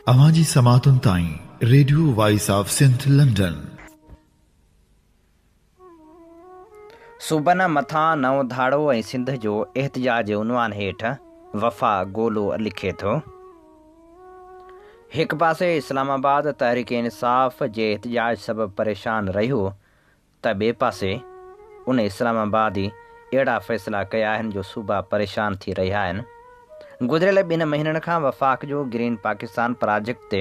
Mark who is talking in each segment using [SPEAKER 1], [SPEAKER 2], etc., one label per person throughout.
[SPEAKER 1] अवां जी समातुनि ताईं radio voice of Sindh London.
[SPEAKER 2] सूबन मथां नओं धाड़ो ऐं सिंध जो एहतिजाज उनवान हेठि वफ़ा गोलो लिखे थो। हिकु पासे इस्लामाबाद तहरीक इंसाफ़ जे एहतिजाज सबबि परेशान रहियो त ॿिए पासे उन इस्लामाबाद ई अहिड़ा फ़ैसिला कया आहिनि जो सूबा परेशान थी रहिया आहिनि। गुज़िरियल 2 महीननि खां वफ़ाक़ जो ग्रीन पाकिस्तान प्रोजेक्ट ते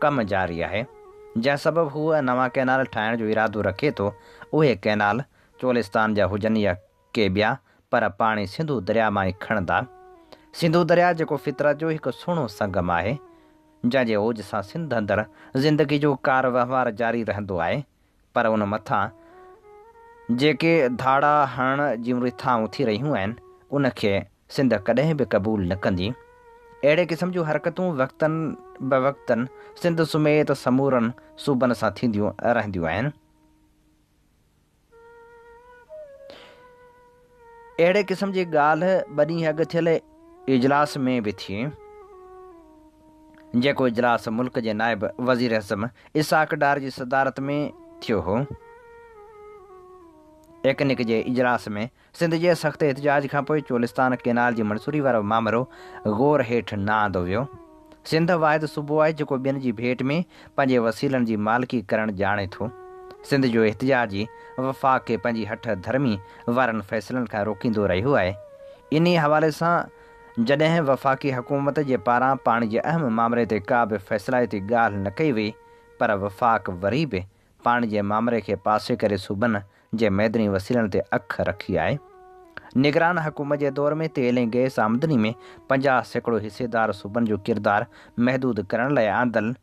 [SPEAKER 2] कमु जारी आहे, जंहिं सबबि हूअ नवां कैनाल ठाहिण जो इरादो रखे थो। उहे कैनाल चोलिस्तान जा हुजनि या के ॿिया, पर पाणी सिंधू दरिया मां ई खणंदा। सिंधू दरिया जेको फितरत जो हिकु सुहिणो संगम आहे, जंहिंजे ओज सां सिंध अंदरि ज़िंदगी जो कार वहिंवार जारी रहंदो आहे, पर उन मथां जेके धाड़ा हणण जूं रिथाऊं थी रहियूं आहिनि उनखे सिंध कॾहिं बि क़बूल न कंदी। अहिड़े क़िस्म जूं हरकतूं वक़्तनि ब वक़्तनि सिंध समेत समूरनि सूबनि सां थींदियूं रहंदियूं आहिनि। अहिड़े क़िस्म जी ॻाल्हि 2 ॾींहं अॻु थियल इजलास में बि थी, जेको इजलास मुल्क जे नाइब वज़ीर आज़म इसाक डार जी सदारत में थियो हो। एकनिक जे इजलास में सिंध जे सख़्त एहतिजाज खां पोइ चोलिस्तान कैनाल जी मंसूरी वारो मामिलो गौर हेठि न आंदो वियो। सिंध वाहिद सूबो आहे जेको ॿियनि जी भेट में पंहिंजे वसीलनि जी मालिकी करणु ॼाणे थो। सिंध जो एहतिजाज ई वफ़ाक़ खे पंहिंजी हठ धर्मी वारनि फ़ैसिलनि खां रोकींदो रहियो आहे। इन हवाले सां जॾहिं वफ़ाक़ी हुकूमत जे पारां पाणी जे अहम मामले ते का बि फ़ैसिलाती ॻाल्हि न कई वई, पर वफ़ाक़ वरी बि पाणी जे मामले खे पासे करे सूबनि जे मैदनी वसीलनि ते अख रखी आहे। निगरान हुकूमत जे दौर में तेल ऐं गैस आमदनी में 50% हिसेदार सूबनि जो किरदारु महदूद करण लाइ आंदल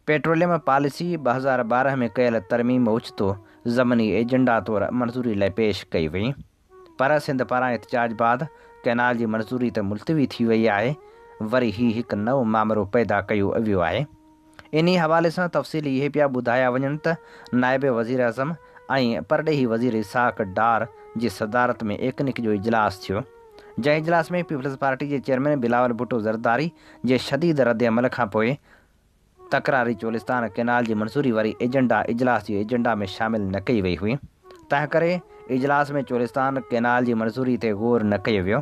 [SPEAKER 2] पेट्रोलियम पॉलिसी 2012 में कयल तरमीम ओचितो ज़मनी एजेंडा तौरु मंज़ूरी लाइ पेश कई वई, पर सिंध पारां एहतिजाज बाद कैनाल जी मंज़ूरी त मुल्तवी थी वई आहे। वरी हिकु नओं मामिलो पैदा कयो वियो आहे। इन हवाले सां तफ़सील इहे पिया ॿुधाया वञनि त नाइब वज़ीर आज़म ऐं परॾेही वज़ीर इसाक डार जी सदारत में एकनिक जो इजलास थियो, जंहिं इजलास में पीपल्स पार्टी जे चेयरमैन बिलावल भुट्टो ज़रदारी जे शदीद रद्द अमल खां पोइ तकरारी चोलिस्तान कैनाल जी मंसूरी वारी एजेंडा इजलास जी एजेंडा में शामिल न कई वई हुई। तंहिं करे इजलास में चोलिस्तान कैनाल जी मंसूरी ते गौर न कयो वियो,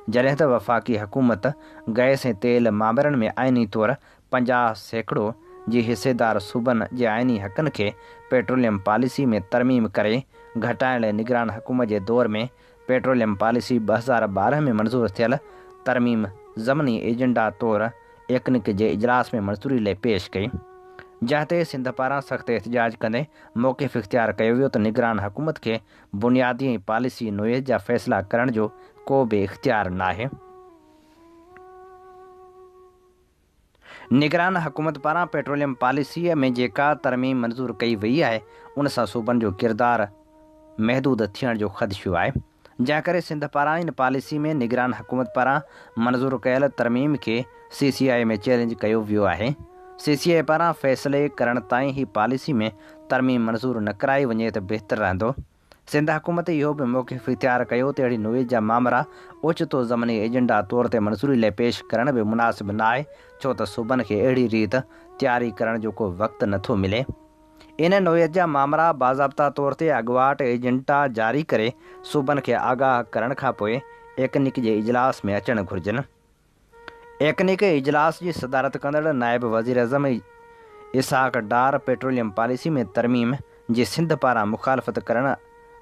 [SPEAKER 2] जॾहिं त वफ़ाक़ी हुकूमत गैस ऐं तेल मामरनि में आइनी तौरु 50% जी हिसेदार सूबनि जे आइनी हक़नि खे पेट्रोलियम पॉलिसी में तरमीम करे घटाइण लाइ निगरान हुकूमत जे दौर में पेट्रोलियम पॉलिसी 2012 में मंज़ूर थियल तरमीम ज़मनी एजेंडा तौरु एकनिक जे इजलास में मंज़ूरी लाइ पेश कई, जंहिं ते सिंध पारां सख़्त एहतिजाज कंदे मौक़िफ़ इख़्तियार कयो वियो त निगरान हुकूमत खे बुनियादी ऐं पॉलिसी नोइज़ जा फ़ैसिला करण जो को बि इख़्तियार नाहे। निगरान हुकूमत पारां पेट्रोलियम पॉलिसीअ में जेका तरमीम मंज़ूर कई वई आहे उन सां सूबनि जो किरदारु महदूद थियण जो ख़दशो आहे, जंहिं करे सिंध पारां इन पॉलिसी में निगरान हुकूमत पारां मंज़ूर कयल तरमीम खे CCI में चैलेंज कयो वियो आहे। CCI पारां फ़ैसिले करण ताईं ही पॉलिसी में तरमीम मंज़ूर न कराई वञे त बहितर रहंदो। सिंध हुकूमत इहो बि मौक़िफ़ इख़्तियार कयो त अहिड़ी नोइज़ जा मामला ओचितो ज़मनी एजेंडा तौर ते मंज़ूरी लाइ पेश करण बि मुनासिब न आहे, छो त सूबनि खे अहिड़ी रीति तयारी करण जो को वक़्तु नथो मिले। इन नोइज़ जा मामला बाज़ाब्ता तौर ते अॻुवाट एजेंडा जारी करे सूबनि खे आगाह करण खां पोइ एकनिक जे इजलास में अचणु घुरिजनि। एकनिक इजलास जी सदारत कंदड़ नाइब वज़ीर आज़म इसाक डार पेट्रोलियम पॉलिसी में तरमीम जी सिंध पारां मुखालफ़त करण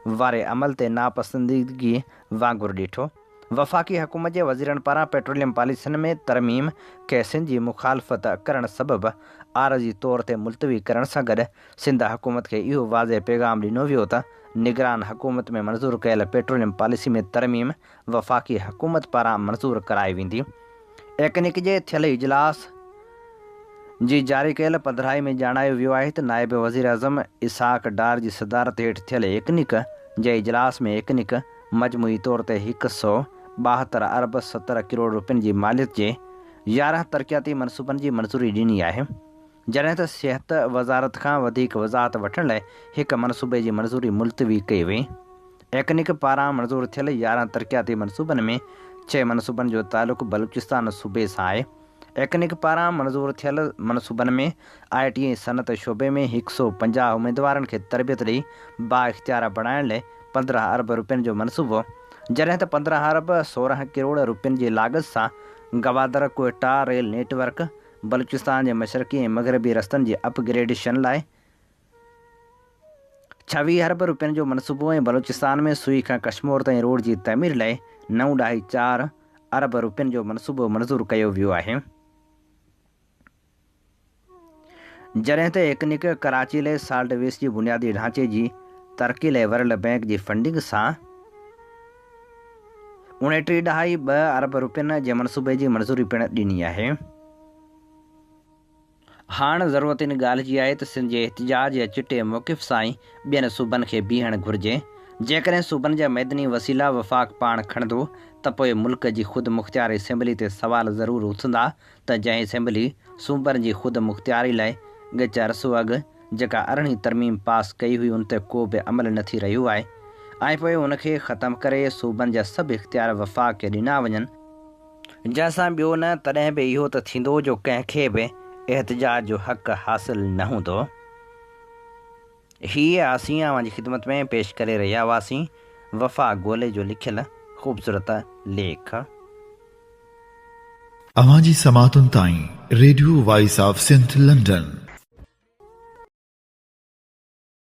[SPEAKER 2] वारे अमल ते नापसंदीदगी वांगुरु ॾिठो। वफ़ाक़ी हुकूमत जे वज़ीरनि पारां पेट्रोलियम पॉलिसियुनि में तरमीम खे सिंध जी मुखालफ़त करण सबबि आरज़ी तौर ते मुल्तवी करण सां गॾु सिंध हुकूमत खे इहो वाज़े पैगाम ॾिनो वियो त निगरान हुकूमत में मंज़ूर कयल पेट्रोलियम पॉलिसी में तरमीम वफ़ाक़ी हुकूमत पारां मंज़ूर कराई वेंदी। एकनिक जे थियल इजलास जी जारी कयल पधिराई में ॼाणायो वियो आहे त नाइब वज़ीर आज़म इसाक डार जी सदारत हेठि थियल एकनिक जे इजलास में एकनिक मजमूई तौर ते 172 अरब 70 करोड़ रुपयनि जी मालियत जे 11 तरक़ियाती मनसूबनि जी मंज़ूरी ॾिनी आहे, जॾहिं त सिहत वज़ारत खां वधीक वज़ाहत वठण लाइ हिकु मनसूबे जी मंज़ूरी मुल्तवी कई वई। एकनिक पारां मंज़ूर थियल 11 तरक़ियाती मनसूबनि में 6 मनसूबनि जो तालुक़ु बलूचिस्तान सूबे सां आहे एकनिक पारां मंज़ूर थियल मनसूबनि में ITI सनत शोबे में 150 उमेदवारनि खे तरबियत ॾेई बाइख़्तियार बणाइण लाइ 15 अरब रुपयनि जो मनसूबो, जॾहिं त 15 अरब 16 करोड़ रुपयनि जी लाॻत सां गवादर कोयटा रेल नेटवर्क, बलूचिस्तान जे मशरक़ी ऐं मग़रबी रस्तनि जी अपग्रेडेशन लाइ 26 अरब रुपयनि जो मनसूबो ऐं बलूचिस्तान में सुई खां कश्मीर ताईं रोड जी तइमीर लाइ 9.4 अरब रुपयनि जो मनसूबो मंज़ूरु कयो वियो आहे। जॾहिं त एकनिक कराची लाइ साल्ट वेस्ट जी बुनियादी ढांचे जी तरक़ी लाइ वर्ल्ड बैंक जी फंडिंग सां 29.2 अरब रुपयनि जे मनसूबे जी मंज़ूरी पिणु ॾिनी आहे। हाणे ज़रूरत इन ॻाल्हि जी आहे त सिंध जे एहतिजाज या चिटे मौक़िफ़ सां ई ॿियनि सूबनि खे बीहणु घुरिजे। जेकॾहिं सूबनि जा मैदनी वसीला वफ़ाक़ पाण खणंदो त पोइ मुल्क जी ख़ुदि मुख़्तियारी असेंबली ते सवाल ज़रूरु उथंदा त जंहिं असेंबली सूबनि जी ख़ुदि मुख़्तियारी लाइ ॻच अरसो अॻु जेका 18वीं तरमीम पास कई हुई उन ते को बि अमल न थी रहियो आहे ऐं पोइ उनखे ख़तमु करे सूबनि जा सभु इख़्तियार वफ़ाक़ खे ॾिना वञनि, जंहिंसां ॿियो न तॾहिं बि इहो त थींदो जो कंहिंखे बि एहतिजाज जो हक़ हासिल न हूंदो। हीअ असीं अव्हां जी ख़िदमत में पेश करे रहिया हुआसीं वफ़ा गोले जो लिखियल ख़ूबसूरत लेख।
[SPEAKER 1] अवां जी समातुनि ताईं radio voice of Sindh London.